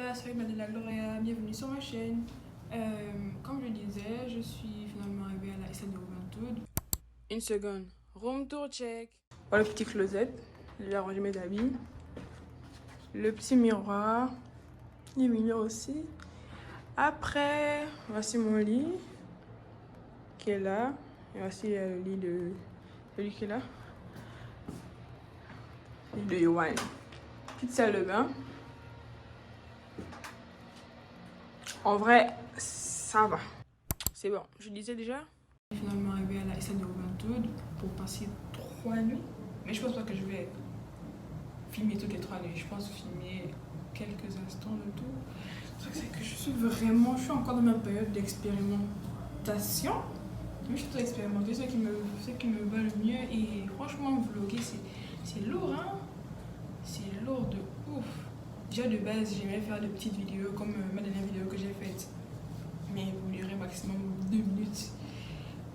Voilà, c'est Madeleine La Gloria, bienvenue sur ma chaîne. Comme je disais, je suis finalement arrivée à la SN de Juventud. Une seconde, room tour check. Voilà le petit closet, j'ai arrangé mes habits. Le petit miroir, les miroirs aussi. Après, voici mon lit qui est là. Et voici le lit de celui qui est là. Le lit de Yoann. Petite salle de bain. En vrai, ça va. C'est bon, je disais déjà. Je suis finalement arrivée à la SN de Juventud pour passer 3 nuits. Mais je pense pas que je vais filmer toutes les 3 nuits. Je pense filmer quelques instants de tout. Le truc, c'est que je suis encore dans ma période d'expérimentation. Mais je suis trop expérimentée, c'est ce qui me va le mieux. Et franchement, vlogger, c'est lourd, hein. C'est lourd de ouf. Déjà de base, j'aimerais faire de petites vidéos comme ma dernière vidéo que j'ai faite. Mais vous durez maximum 2 minutes.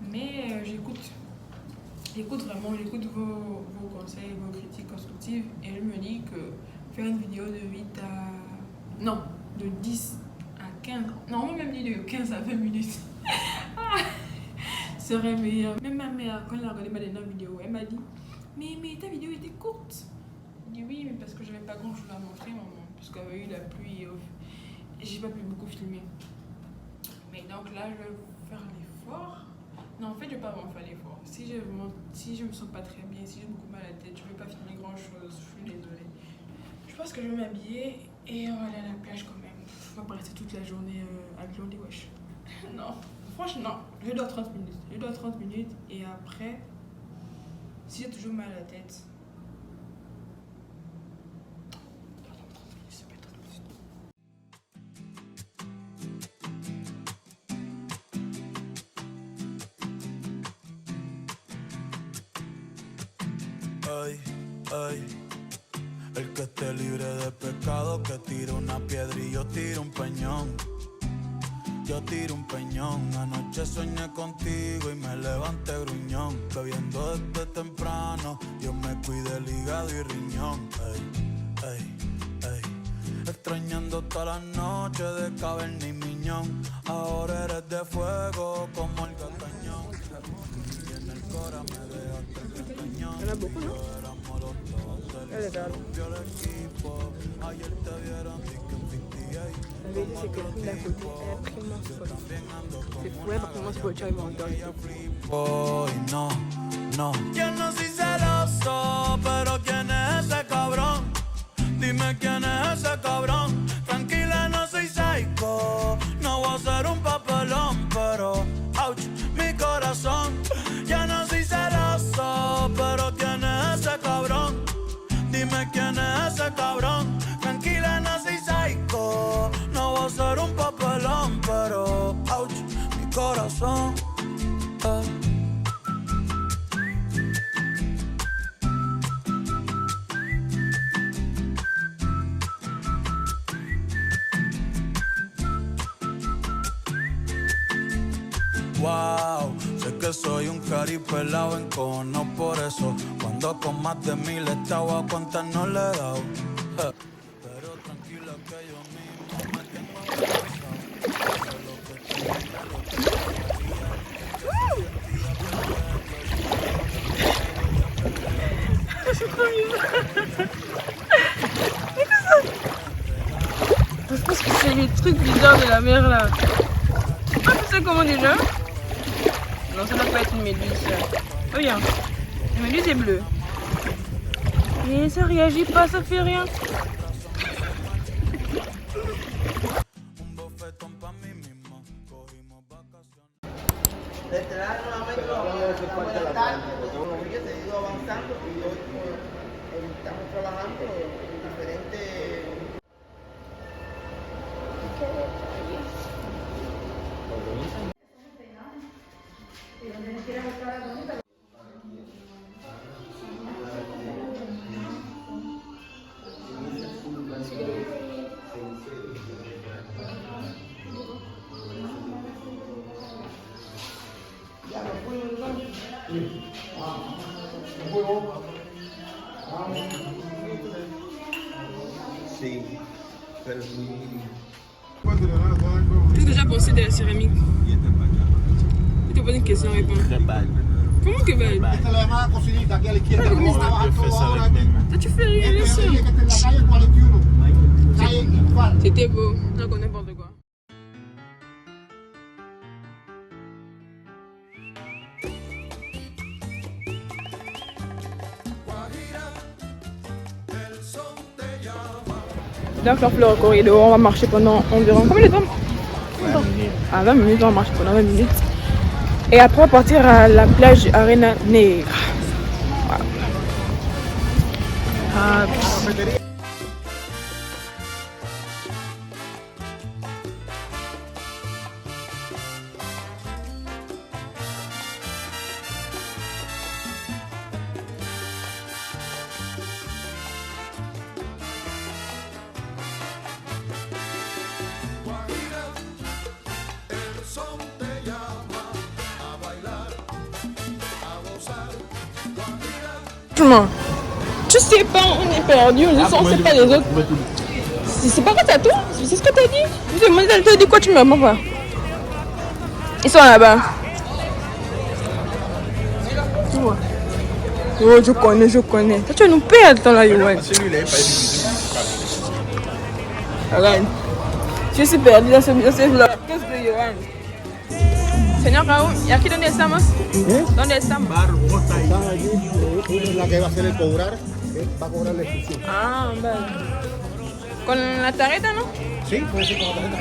Mais j'écoute vos conseils, vos critiques constructives. Et je me dis que faire une vidéo de 8 à... Non, de 10 à 15... Non, même dit de 15 à 20 minutes. Serait meilleur. Même ma mère, quand elle a regardé ma dernière vidéo, elle m'a dit mais ta vidéo était courte. Je dis oui, mais parce que j'avais pas grand chose à montrer, maman. Parce qu'il y avait eu la pluie et j'ai pas pu beaucoup filmer. Mais donc là, je vais faire l'effort. Non, en fait, je vais pas vraiment faire l'effort. Si je me sens pas très bien, si j'ai beaucoup mal à la tête, je vais pas filmer grand chose. Je suis désolée. Je pense que je vais m'habiller et on va aller à la plage quand même. On va pas rester toute la journée à glander, wesh. Non, franchement, je dois 30 minutes. Je dois 30 minutes et après, si j'ai toujours mal à la tête, ay, ay. El que esté libre de pecado, que tire una piedra y yo tiro un peñón. Yo tiro un peñón. Anoche soñé contigo y me levanté gruñón. Bebiendo desde temprano, Dios me cuide el hígado y riñón. Ay, ay, ay. Extrañando todas las noches de caverna y miñón. Ahora eres de fuego como el gatañón. Y en el cora me dejaste el cañón. il y en a beaucoup, non? Elle est là. Ayer te vieron disque en 58. La vérité, c'est que la fille d'à côté, elle a pris mon spot. C'est fou, elle a pris mon spot, tu vois, Hoy no, no. Yo no soy celoso, pero ¿quién es ese cabrón? Dime quién es ese cabrón. Tranquila, no soy psycho. No voy a ser un papelón, pero ouch, mi corazón. Ya no soy celoso, pero ¿quién es ese cabrón? Dime quién es ese cabrón. Tranquila, no soy psycho. No voy a ser un papelón, pero ouch, mi corazón. Wow, sé que soy un caripelado en cono, por eso cuando con más de 1000 estaba a cuántas no le he dado. Pero tranquila que yo mismo me tengo avanzado. C'est trop bizarre. Je pense que c'est les trucs bizarres de la mer là. Ah, tu sais comment déjà? Non, ça doit pas être une méduse. Regarde, la méduse est bleue. Et ça réagit pas, ça fait rien. Estamos trabajando en diferentes... Sí. Qu'est-ce que tu as pensé de la céramique? Je te pose une question, réponds. Très bad. Comment que belle? Esta le llaman cocinita aquí a la izquierda. Vamos a trabajar Yo fais todo ça ahora avec aquí. mes mains. Toi, tu fais rien, laisse ça. Este es en la calle 41. Calle Infal. C'était beau. Non, qu'on n'importe quoi. Donc, le corridor, on va marcher pendant environ combien de temps? 20 minutes. À 20 minutes, on va marcher pendant 20 minutes. Et après, on va partir à la plage Arena Negra. Voilà. Ah, franchement, tu sais pas, on est perdu, on sait pas les autres. C'est pas quoi t'as tout? C'est ce que t'as dit? Je te demande, t'as dit quoi, tu me réponds pas? Ils sont là-bas. Oh, je connais. Toi, tu vas nous perdre dans la Yoann. Celui-là, il Regarde. Je suis perdu dans ce vlog. Qu'est-ce que Yoann? Señor Raúl, ¿y aquí dónde estamos? ¿Dónde estamos? Están allí, una es la que va a hacer el cobrar, va a cobrar la excursión. Ah, vale. Con la tarjeta, ¿no? Sí, puede ser con la tarjeta.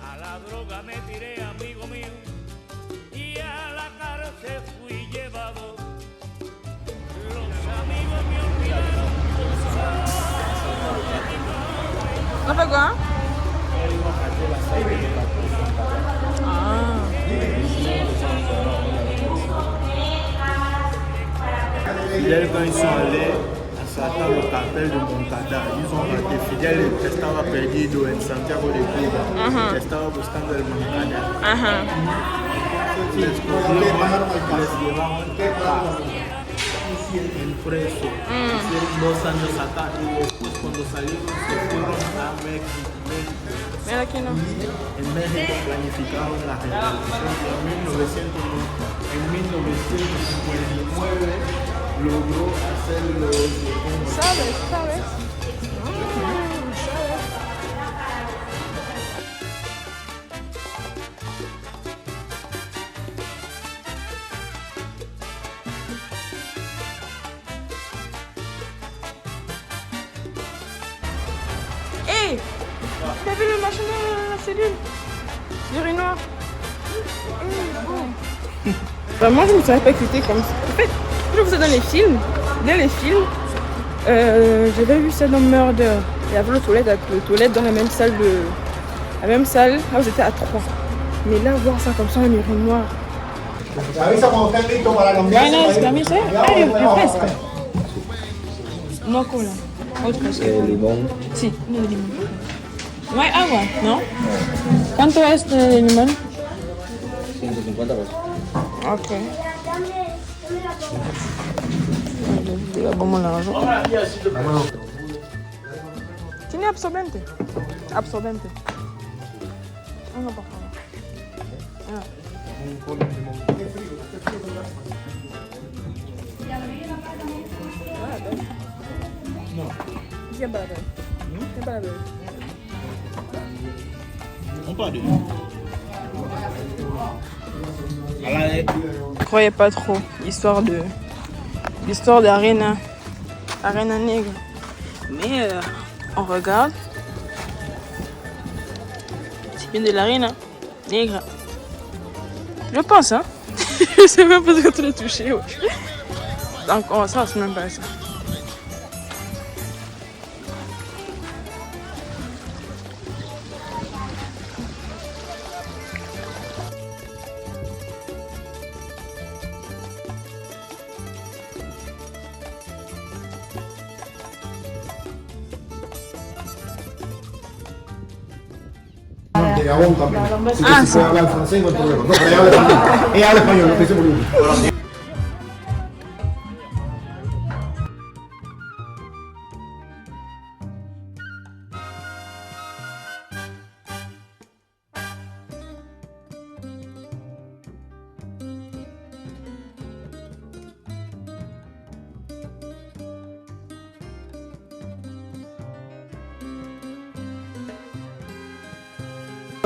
A la droga me tiré, amigo mío, y a la cárcel fui llevado. Los amigos me olvidaron. On fait quoi? Ah. Fidèle, quand ils sont allés à s'attendre au cartel de Moncada, ils ont raté. Fidèle estaba perdido en Santiago de Cuba. Estaba buscando el Moncada. Ajá. Les cogieron, les llevaron en preso. Hicieron 2 años acá y después cuando salieron se fueron a México. Mira aquí no. En México planificaron la revolución y en 1959 logró hacer los ¿Sabes? Hey! T'as vu le machin de la cellule? L'urinoir? Moi, je ne me serais pas écoutée comme ça. En fait, je vois ça dans les films. J'avais vu ça dans Murder. Il y avait le toilette dans la même salle là où j'étais à 3. Mais là, voir ça comme ça, un urinoir. Te avisa cuando estén listos para cambiarse. Ganas, camisa. Ay, refresca. No cola. Otra cosa. Limón, Sí, uno de limón. No hay agua, ¿no? ¿Cuánto es de limón? 150 pesos. Ok. Vamos a la ¿Tiene absorbente? Absorbente. Ah, no, por favor. Ah. ¿Qué para ver? ¿Qué para ver? On parle de Je croyais pas trop l'histoire d'Arena Negra. Mais on regarde. C'est bien de l'Arena Negra. Je pense, hein. Je sais même pas ce que tu l'as touché. Ouais. Donc ça, c'est même pas ça. De Gabón también. Así que Ah, si sí. puede hablar francés no hay problema. No, pero ella habla español, lo estoy seguro.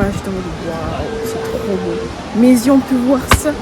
Enfin, j'étais en mode waouh, c'est trop beau. Mes yeux ont pu voir ça.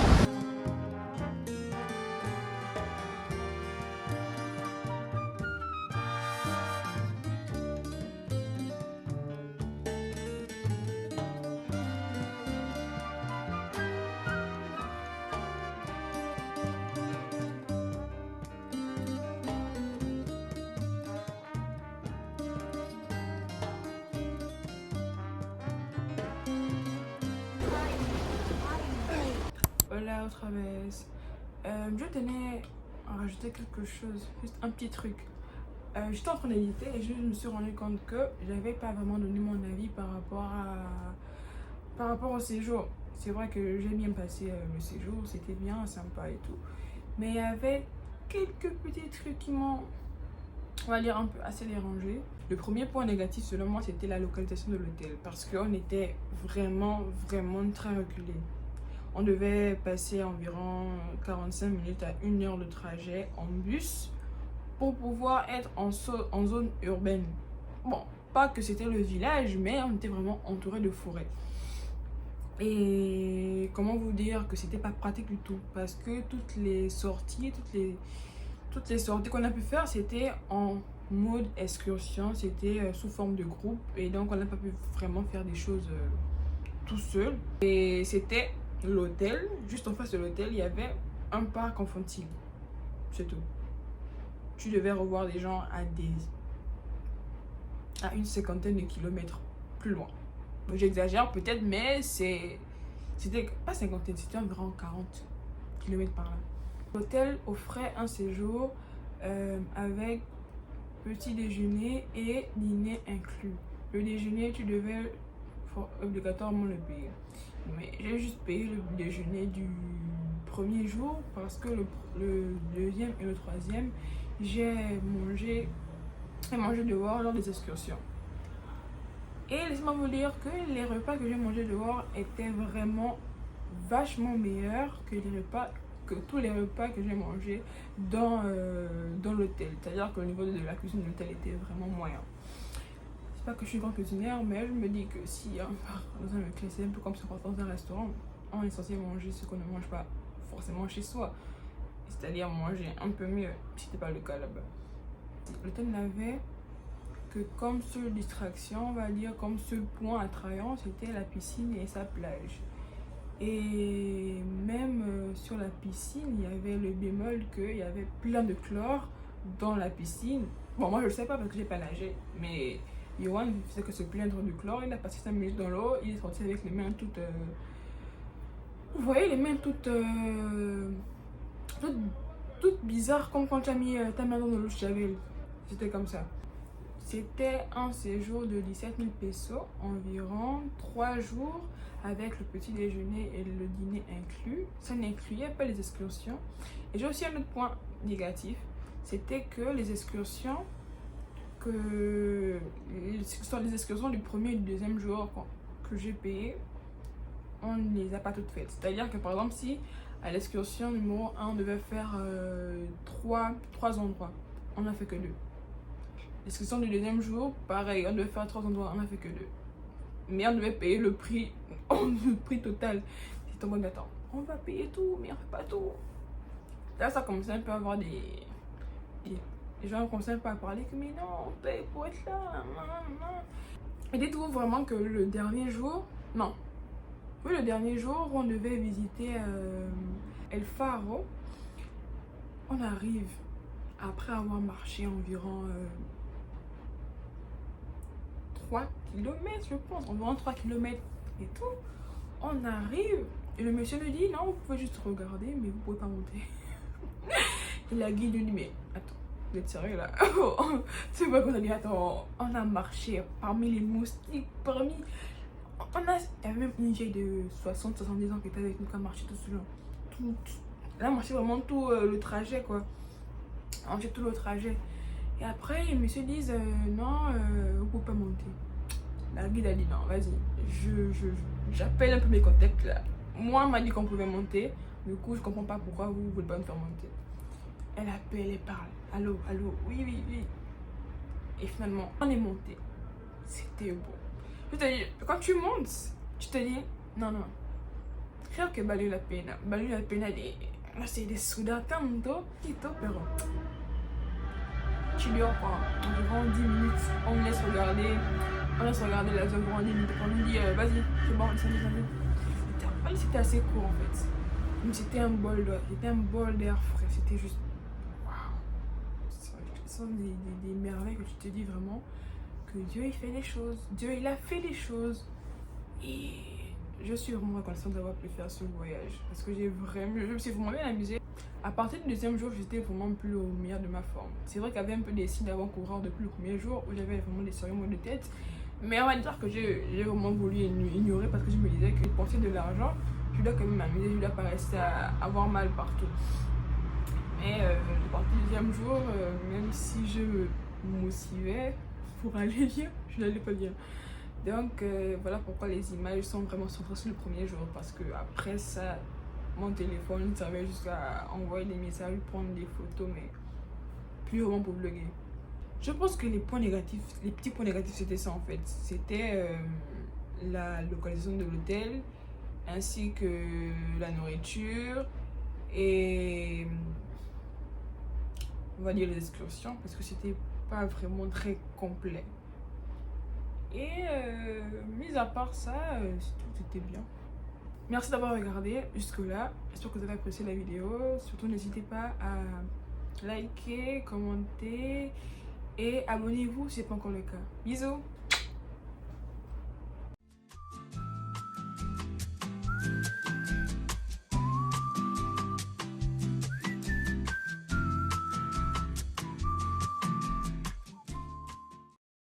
Voilà, otra vez. Je tenais à rajouter quelque chose, juste un petit truc. J'étais en train d'éditer et je me suis rendu compte que j'avais pas vraiment donné mon avis par rapport au séjour. C'est vrai que j'ai bien passé le séjour, c'était bien, sympa et tout. Mais il y avait quelques petits trucs qui m'ont, on va dire, un peu assez dérangé. Le premier point négatif selon moi, c'était la localisation de l'hôtel parce qu'on était vraiment très reculé. On devait passer environ 45 minutes à 1 heure de trajet en bus pour pouvoir être en zone urbaine. Bon, pas que c'était le village, mais on était vraiment entouré de forêts. Et comment vous dire que c'était pas pratique du tout parce que toutes les sorties qu'on a pu faire, c'était en mode excursion, c'était sous forme de groupe et donc on n'a pas pu vraiment faire des choses tout seul. Et c'était l'hôtel, juste en face de l'hôtel, il y avait un parc infantile. C'est tout. Tu devais revoir des gens à une cinquantaine de kilomètres plus loin. J'exagère peut-être, mais c'était pas cinquantaine, c'était environ 40 kilomètres par là. L'hôtel offrait un séjour avec petit déjeuner et dîner inclus. Le déjeuner, tu devais obligatoirement le payer. Mais j'ai juste payé le déjeuner du premier jour parce que le deuxième et le troisième, j'ai mangé dehors lors des excursions. Et laissez-moi vous dire que les repas que j'ai mangés dehors étaient vraiment vachement meilleurs que tous les repas que j'ai mangés dans l'hôtel. C'est-à-dire que le niveau de la cuisine de l'hôtel était vraiment moyen. C'est pas que je suis grande cuisinière, mais je me dis que si on part dans un hôtel, c'est un peu comme se porter dans un restaurant. On est censé manger ce qu'on ne mange pas forcément chez soi. C'est-à-dire manger un peu mieux, si c'était pas le cas là-bas. L'hôtel n'avait que comme seule distraction, on va dire, comme seul point attrayant, c'était la piscine et sa plage. Et même sur la piscine, il y avait le bémol qu'il y avait plein de chlore dans la piscine. Bon, moi je le sais pas parce que j'ai pas nagé, mais Yohan faisait que se plaindre du chlore. Il a passé 5 minutes dans l'eau, il est sorti avec les mains toutes... Vous voyez, les mains toutes bizarres, comme quand tu as mis ta main dans l'eau de Javel. C'était comme ça. C'était un séjour de 17 000 pesos, environ 3 jours, avec le petit déjeuner et le dîner inclus. Ça n'incluait pas les excursions. Et j'ai aussi un autre point négatif, c'était que les excursions, les excursions du premier et du deuxième jour que j'ai payé, on ne les a pas toutes faites. C'est-à-dire que par exemple, si à l'excursion numéro 1, on devait faire 3 endroits, on n'a fait que 2. L'excursion du deuxième jour, pareil, on devait faire 3 endroits, on n'a fait que 2. Mais on devait payer le prix total. J'étais en mode, attends, on va payer tout, mais on fait pas tout. Là, ça commençait un peu à avoir les gens commençaient un peu à parler que, mais non, on paye pour être là. Et dites-vous vraiment que le dernier jour, le dernier jour, on devait visiter El Faro. On arrive après avoir marché environ 3 km, je pense, environ 3 km et tout. On arrive et le monsieur nous dit non, vous pouvez juste regarder, mais vous pouvez pas monter. Et la guide nous dit mais attends, vous êtes sérieux là? C'est pas qu'on a dit attends, on a marché parmi les moustiques, il y avait même une vieille de 60-70 ans qui était avec nous qui a marché tout ce long. Elle a marché vraiment tout le trajet quoi. On a marché tout le trajet. Et après, les messieurs disent non, vous pouvez pas monter. La guide a dit non, vas-y, j'appelle un peu mes contacts là. Moi, on m'a dit qu'on pouvait monter. Du coup, je comprends pas pourquoi vous voulez pas me faire monter. Elle appelle, elle parle. Allô, oui. Et finalement, on est monté. C'était beau. Je te dis, quand tu montes, tu te dis, non. Creo que valió la pena c'est des soudas tanto, pero tu dors environ 10 minutes, on laisse regarder les œuvres en 10 minutes, on nous dit vas-y, c'est bon, c'était assez court en fait. Mais c'était un bol d'air frais, c'était juste waouh. Ce sont des merveilles que tu te dis vraiment que Dieu il fait des choses, Dieu il a fait des choses et je suis vraiment reconnaissante d'avoir pu faire ce voyage parce que je me suis vraiment bien amusée. À partir du deuxième jour, j'étais vraiment plus au meilleur de ma forme. C'est vrai qu'il y avait un peu des signes avant-coureurs depuis le premier jour où j'avais vraiment des sérieux maux de tête. Mais on va dire que j'ai vraiment voulu ignorer parce que je me disais que dépenser de l'argent, je dois quand même m'amuser, je dois pas rester à avoir mal partout. Mais à partir du deuxième jour, même si je me motivais pour aller bien, je n'allais pas bien. Donc voilà pourquoi les images sont vraiment centrées sur le premier jour parce que après ça, mon téléphone servait jusqu'à envoyer des messages, prendre des photos, mais plus vraiment pour vlogger. Je pense que les petits points négatifs c'était ça en fait. C'était la localisation de l'hôtel ainsi que la nourriture et on va dire les excursions parce que c'était pas vraiment très complet. Et mis à part ça, tout était bien. Merci d'avoir regardé jusque là. J'espère que vous avez apprécié la vidéo. Surtout n'hésitez pas à liker, commenter et abonnez-vous si ce n'est pas encore le cas. Bisous.